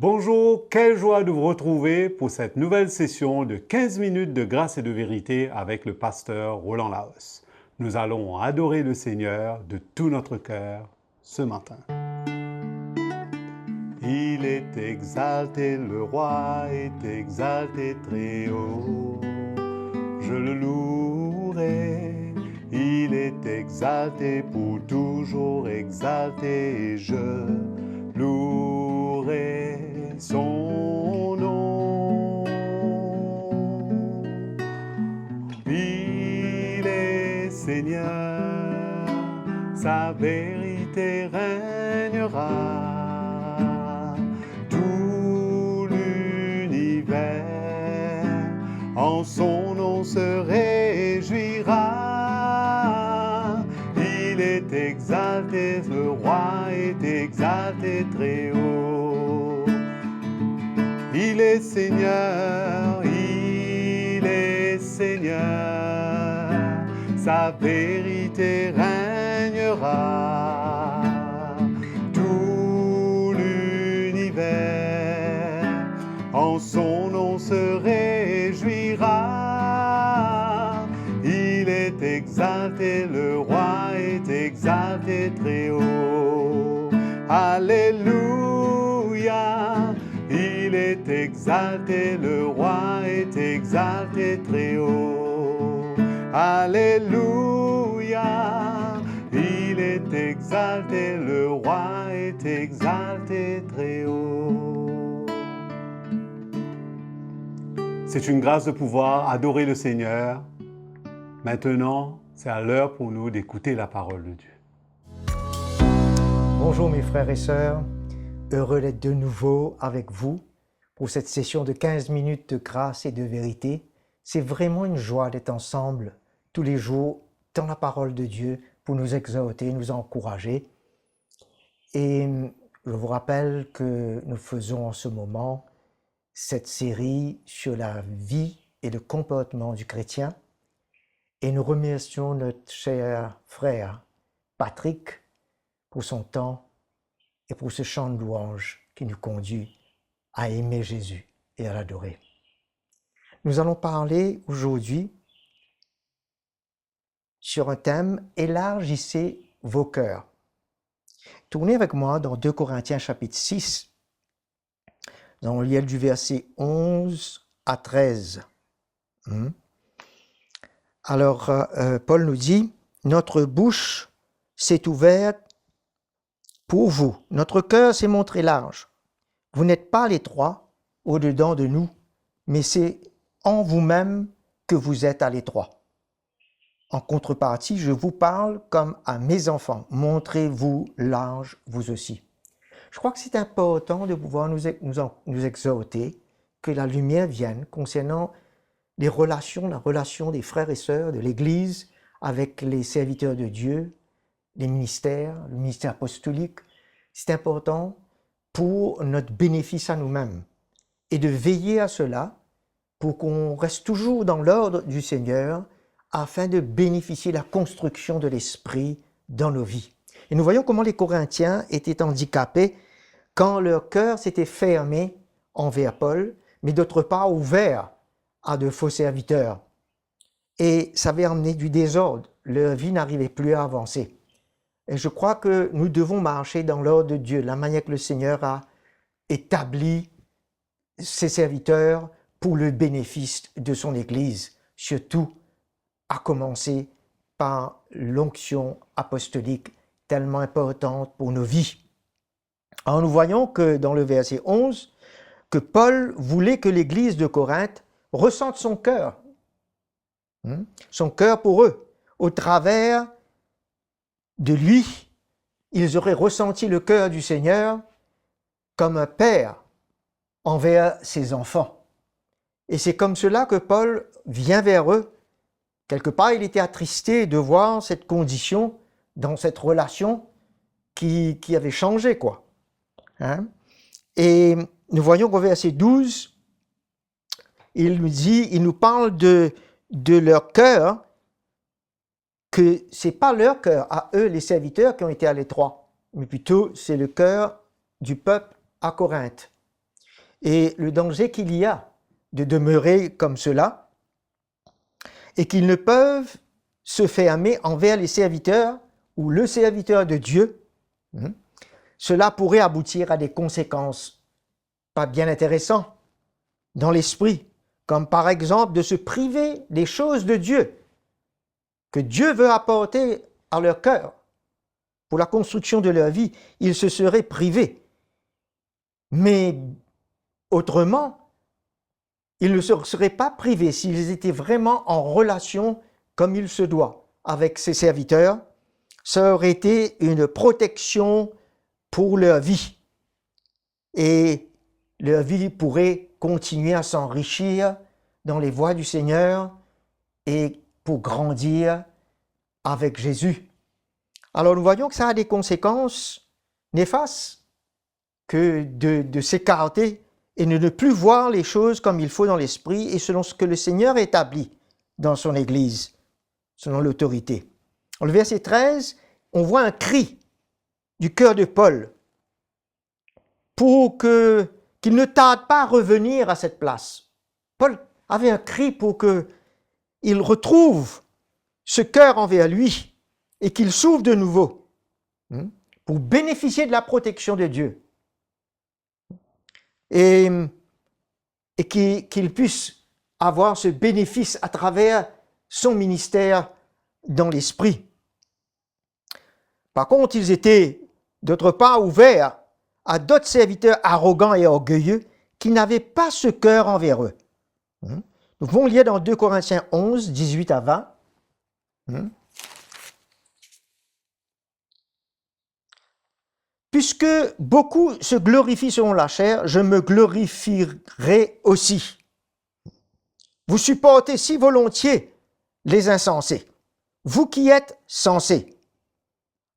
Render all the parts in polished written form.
Bonjour, quelle joie de vous retrouver pour cette nouvelle session de 15 minutes de grâce et de vérité avec le pasteur Roland Laos. Nous allons adorer le Seigneur de tout notre cœur ce matin. Il est exalté, le roi est exalté très haut. Je le louerai, il est exalté pour toujours exalté et je louerai son nom. Il est Seigneur, sa vérité régnera. Tout l'univers en son nom se réjouira. Il est exalté, le roi est exalté très haut. Il est Seigneur, sa vérité régnera. Tout l'univers en son nom se réjouira. Il est exalté, le roi est exalté très haut. Alléluia. Il est exalté, le roi est exalté très haut. Alléluia. Il est exalté, le roi est exalté très haut. C'est une grâce de pouvoir adorer le Seigneur. Maintenant, c'est à l'heure pour nous d'écouter la parole de Dieu. Bonjour mes frères et sœurs, heureux d'être de nouveau avec vous pour cette session de 15 minutes de grâce et de vérité. C'est vraiment une joie d'être ensemble tous les jours dans la parole de Dieu pour nous exhorter, nous encourager. Et je vous rappelle que nous faisons en ce moment cette série sur la vie et le comportement du chrétien. Et nous remercions notre cher frère Patrick pour son temps et pour ce chant de louange qui nous conduit à aimer Jésus et à l'adorer. Nous allons parler aujourd'hui sur un thème « Élargissez vos cœurs ». Tournez avec moi dans 2 Corinthiens chapitre 6. Nous allons lire du verset 11 à 13. Alors, Paul nous dit « Notre bouche s'est ouverte pour vous. Notre cœur s'est montré large. Vous n'êtes pas à l'étroit au-dedans de nous, mais c'est en vous-même que vous êtes à l'étroit. En contrepartie, je vous parle comme à mes enfants. Montrez-vous large, vous aussi. » Je crois que c'est important de pouvoir nous exhorter, que la lumière vienne concernant les relations, la relation des frères et sœurs de l'Église avec les serviteurs de Dieu, les ministères, le ministère apostolique. C'est important pour notre bénéfice à nous-mêmes et de veiller à cela pour qu'on reste toujours dans l'ordre du Seigneur afin de bénéficier de la construction de l'Esprit dans nos vies. Et nous voyons comment les Corinthiens étaient handicapés quand leur cœur s'était fermé envers Paul, mais d'autre part ouvert à de faux serviteurs. Et ça avait amené du désordre. Leur vie n'arrivait plus à avancer. Et je crois que nous devons marcher dans l'ordre de Dieu, la manière que le Seigneur a établi ses serviteurs pour le bénéfice de son Église, surtout à commencer par l'onction apostolique tellement importante pour nos vies. Alors nous voyons que dans le verset 11, que Paul voulait que l'Église de Corinthe ressente son cœur pour eux. Au travers de lui, ils auraient ressenti le cœur du Seigneur comme un père envers ses enfants. Et c'est comme cela que Paul vient vers eux. Quelque part, il était attristé de voir cette condition dans cette relation qui avait changé, quoi. Et nous voyons qu'au verset 12, il nous parle de leur cœur, que ce n'est pas leur cœur à eux, les serviteurs, qui ont été à l'étroit, mais plutôt c'est le cœur du peuple à Corinthe. et le danger qu'il y a de demeurer comme cela, et qu'ils ne peuvent se fermer envers les serviteurs ou le serviteur de Dieu. Cela pourrait aboutir à des conséquences pas bien intéressantes dans l'esprit, comme par exemple de se priver des choses de Dieu que Dieu veut apporter à leur cœur pour la construction de leur vie. Ils se seraient privés. Mais autrement, ils ne se seraient pas privés s'ils étaient vraiment en relation comme il se doit avec ses serviteurs. Ça aurait été une protection pour leur vie. Et leur vie pourrait continuer à s'enrichir dans les voies du Seigneur et pour grandir avec Jésus. Alors nous voyons que ça a des conséquences néfastes que de s'écarter et de ne plus voir les choses comme il faut dans l'esprit et selon ce que le Seigneur établit dans son Église, selon l'autorité. Dans le verset 13, on voit un cri du cœur de Paul pour qu'il ne tarde pas à revenir à cette place. Paul avait un cri pour qu'il retrouve ce cœur envers lui et qu'il s'ouvre de nouveau pour bénéficier de la protection de Dieu et qu'il puisse avoir ce bénéfice à travers son ministère dans l'esprit. Par contre, ils étaient d'autre part ouverts à d'autres serviteurs arrogants et orgueilleux qui n'avaient pas ce cœur envers eux. Nous pouvons lire dans 2 Corinthiens 11, 18 à 20. Puisque beaucoup se glorifient selon la chair, je me glorifierai aussi. Vous supportez si volontiers les insensés, vous qui êtes sensés.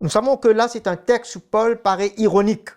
Nous savons que là, c'est un texte où Paul paraît ironique.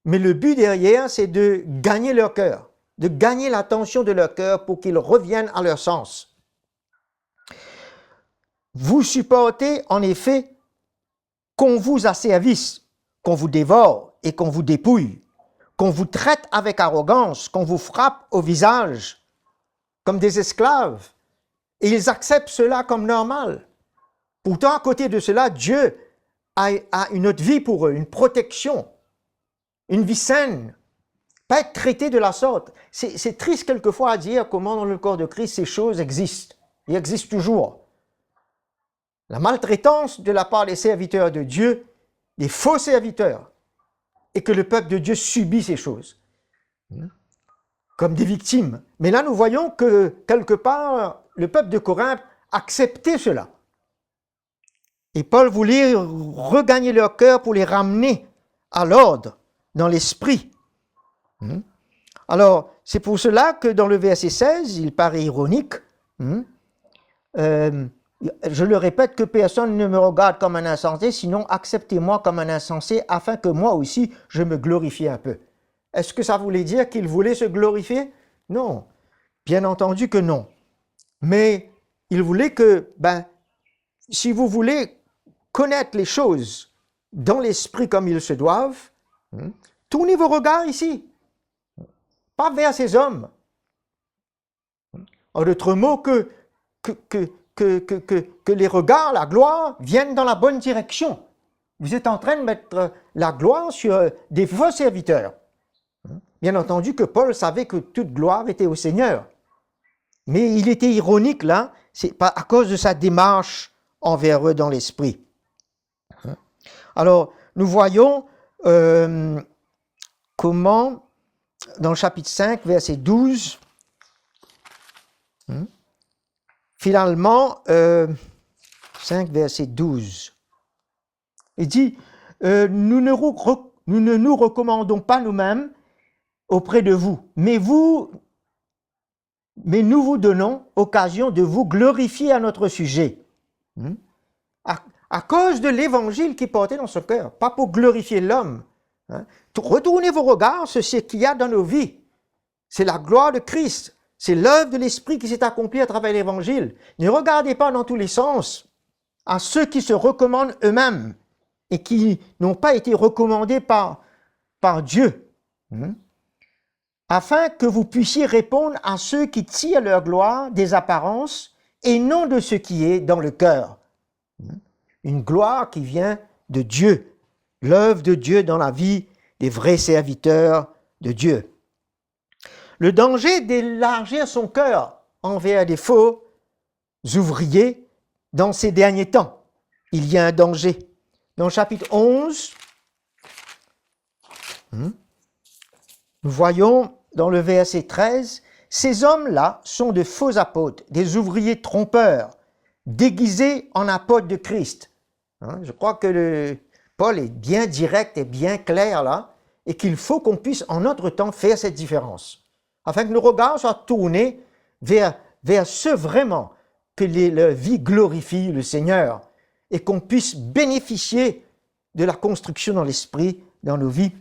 Mais le but derrière, c'est de gagner leur cœur, de gagner l'attention de leur cœur pour qu'ils reviennent à leur sens. Vous supportez en effet qu'on vous asservisse, qu'on vous dévore et qu'on vous dépouille, qu'on vous traite avec arrogance, qu'on vous frappe au visage comme des esclaves. Et ils acceptent cela comme normal. Pourtant, à côté de cela, Dieu a une autre vie pour eux, une protection, une vie saine, pas être traité de la sorte. C'est triste quelquefois à dire comment dans le corps de Christ ces choses existent. Ils existent toujours. La maltraitance de la part des serviteurs de Dieu, des faux serviteurs, et que le peuple de Dieu subit ces choses, comme des victimes. Mais là, nous voyons que quelque part, le peuple de Corinthe acceptait cela. Et Paul voulait regagner leur cœur pour les ramener à l'ordre, dans l'esprit. Alors, c'est pour cela que dans le verset 16, il paraît ironique. Je le répète, que personne ne me regarde comme un insensé, sinon acceptez-moi comme un insensé, afin que moi aussi je me glorifie un peu. Est-ce que ça voulait dire qu'il voulait se glorifier? Non, bien entendu que non. Mais il voulait que, si vous voulez connaître les choses dans l'esprit comme ils se doivent, tournez vos regards ici, pas vers ces hommes. En d'autres mots, que les regards, la gloire, viennent dans la bonne direction. Vous êtes en train de mettre la gloire sur des faux serviteurs. Bien entendu que Paul savait que toute gloire était au Seigneur. Mais il était ironique là, c'est pas à cause de sa démarche envers eux dans l'esprit. Alors, nous voyons comment, dans le chapitre 5, verset 12, finalement, 5, verset 12, il dit, nous ne nous recommandons pas nous-mêmes auprès de vous, mais nous vous donnons occasion de vous glorifier à notre sujet. À cause de l'évangile qui est porté dans ce cœur, pas pour glorifier l'homme. Retournez vos regards sur ce qu'il y a dans nos vies. C'est la gloire de Christ. C'est l'œuvre de l'Esprit qui s'est accomplie à travers l'évangile. Ne regardez pas dans tous les sens à ceux qui se recommandent eux-mêmes et qui n'ont pas été recommandés par Dieu. afin que vous puissiez répondre à ceux qui tirent leur gloire des apparences et non de ce qui est dans le cœur. Une gloire qui vient de Dieu, l'œuvre de Dieu dans la vie des vrais serviteurs de Dieu. Le danger d'élargir son cœur envers des faux ouvriers dans ces derniers temps. Il y a un danger. Dans le chapitre 11, nous voyons dans le verset 13, ces hommes-là sont de faux apôtres, des ouvriers trompeurs, déguisés en apôtres de Christ. Je crois que Paul est bien direct et bien clair là, et qu'il faut qu'on puisse en notre temps faire cette différence, afin que nos regards soient tournés vers ceux vraiment que leur vie glorifie le Seigneur, et qu'on puisse bénéficier de la construction dans l'esprit, dans nos vies.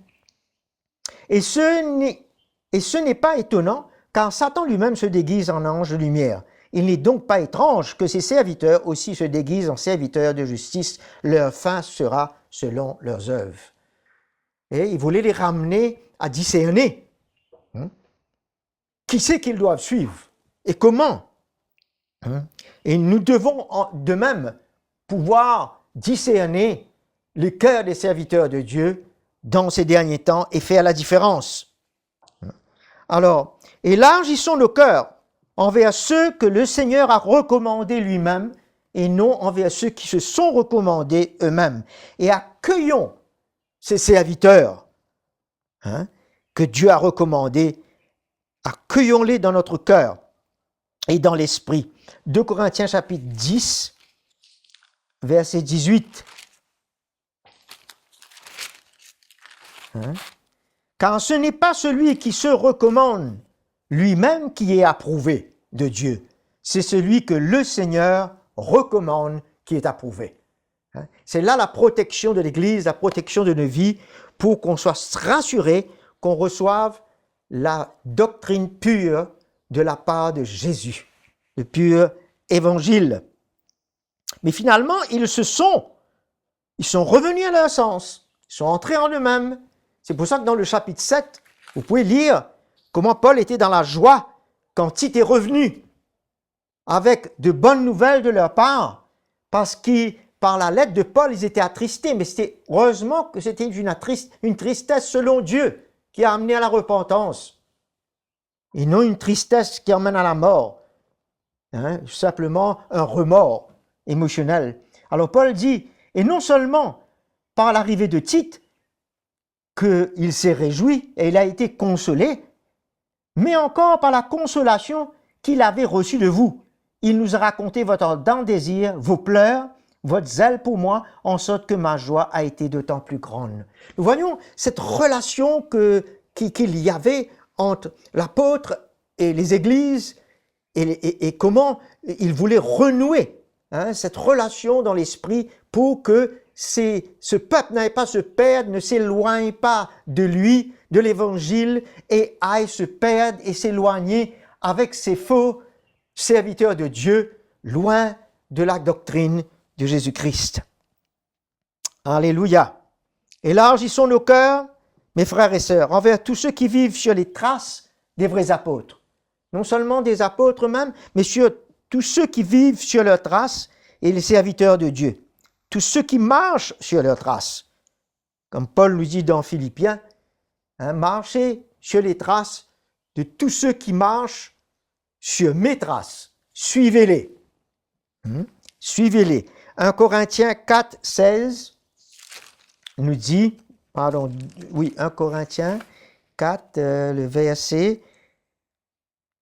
Et ce n'est pas étonnant, car Satan lui-même se déguise en ange de lumière. Il n'est donc pas étrange que ses serviteurs aussi se déguisent en serviteurs de justice. Leur fin sera selon leurs œuvres. Et il voulait les ramener à discerner. Qui c'est qu'ils doivent suivre et comment? Et nous devons de même pouvoir discerner le cœur des serviteurs de Dieu dans ces derniers temps et faire la différence. Alors, élargissons nos cœurs envers ceux que le Seigneur a recommandés lui-même et non envers ceux qui se sont recommandés eux-mêmes. Et accueillons ces serviteurs que Dieu a recommandés, accueillons-les dans notre cœur et dans l'esprit. 2 Corinthiens chapitre 10, verset 18. Car ce n'est pas celui qui se recommande lui-même qui est approuvé de Dieu. C'est celui que le Seigneur recommande qui est approuvé. C'est là la protection de l'Église, la protection de nos vies, pour qu'on soit rassuré, qu'on reçoive la doctrine pure de la part de Jésus, le pur évangile. Mais finalement, ils sont revenus à leur sens, ils sont entrés en eux-mêmes. C'est pour ça que dans le chapitre 7, vous pouvez lire comment Paul était dans la joie quand Tite est revenu avec de bonnes nouvelles de leur part, parce que par la lettre de Paul, ils étaient attristés, mais c'était heureusement que c'était une tristesse selon Dieu qui a amené à la repentance, et non une tristesse qui emmène à la mort, simplement un remords émotionnel. Alors Paul dit, et non seulement par l'arrivée de Tite, qu'il s'est réjoui et il a été consolé, mais encore par la consolation qu'il avait reçue de vous. Il nous a raconté votre ardent désir, vos pleurs, votre zèle pour moi, en sorte que ma joie a été d'autant plus grande. Nous voyons cette relation qu'il y avait entre l'apôtre et les églises et comment il voulait renouer cette relation dans l'esprit pour que ce peuple n'aille pas se perdre, ne s'éloigne pas de lui, de l'évangile, et aille se perdre et s'éloigner avec ces faux serviteurs de Dieu, loin de la doctrine de Jésus-Christ. Alléluia. Élargissons nos cœurs, mes frères et sœurs, envers tous ceux qui vivent sur les traces des vrais apôtres. Non seulement des apôtres même, mais sur tous ceux qui vivent sur leurs traces et les serviteurs de Dieu. Tous ceux qui marchent sur leurs traces. Comme Paul nous dit dans Philippiens, marchez sur les traces de tous ceux qui marchent sur mes traces. Suivez-les. Suivez-les. 1 Corinthiens 4, 16 nous dit, 1 Corinthiens 4, le verset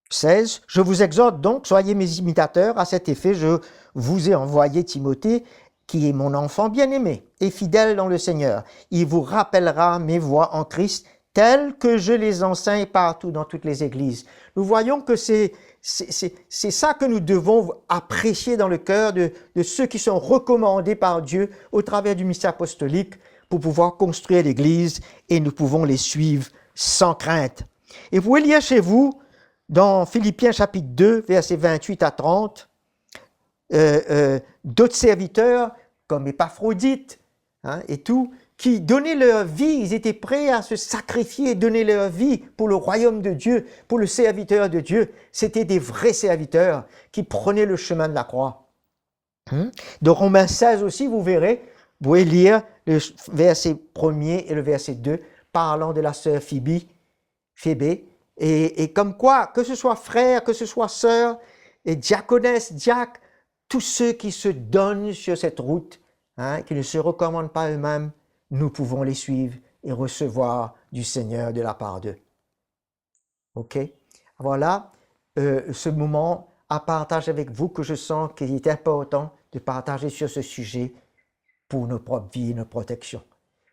16, « Je vous exhorte donc, soyez mes imitateurs, à cet effet, je vous ai envoyé Timothée, qui est mon enfant bien-aimé et fidèle dans le Seigneur. Il vous rappellera mes voies en Christ, telles que je les enseigne partout dans toutes les églises. » Nous voyons que c'est ça que nous devons apprécier dans le cœur de ceux qui sont recommandés par Dieu au travers du mystère apostolique pour pouvoir construire l'Église, et nous pouvons les suivre sans crainte. Et vous pouvez lire chez vous, dans Philippiens chapitre 2, versets 28 à 30, d'autres serviteurs comme Épaphrodite et tout, qui donnaient leur vie, ils étaient prêts à se sacrifier, donner leur vie pour le royaume de Dieu, pour le serviteur de Dieu. C'était des vrais serviteurs qui prenaient le chemin de la croix. Dans Romains 16 aussi, vous verrez, vous pouvez lire le verset 1er et le verset 2, parlant de la sœur Phébé, et comme quoi, que ce soit frère, que ce soit sœur, et diaconesse, diacre, tous ceux qui se donnent sur cette route, qui ne se recommandent pas eux-mêmes, nous pouvons les suivre et recevoir du Seigneur de la part d'eux. OK? Voilà ce moment à partager avec vous que je sens qu'il est important de partager sur ce sujet pour nos propres vies et nos protections.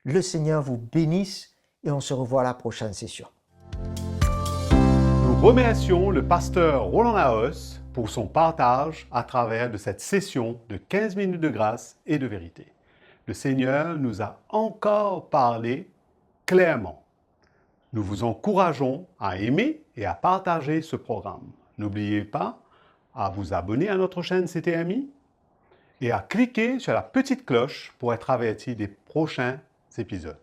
Le Seigneur vous bénisse et on se revoit à la prochaine session. Nous remercions le pasteur Roland Laos pour son partage à travers de cette session de 15 minutes de grâce et de vérité. Le Seigneur nous a encore parlé clairement. Nous vous encourageons à aimer et à partager ce programme. N'oubliez pas à vous abonner à notre chaîne CTMI et à cliquer sur la petite cloche pour être averti des prochains épisodes.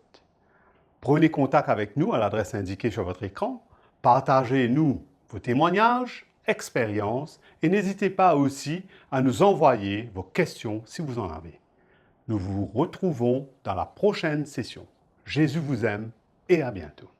Prenez contact avec nous à l'adresse indiquée sur votre écran. Partagez-nous vos témoignages, expériences et n'hésitez pas aussi à nous envoyer vos questions si vous en avez. Nous vous retrouvons dans la prochaine session. Jésus vous aime et à bientôt.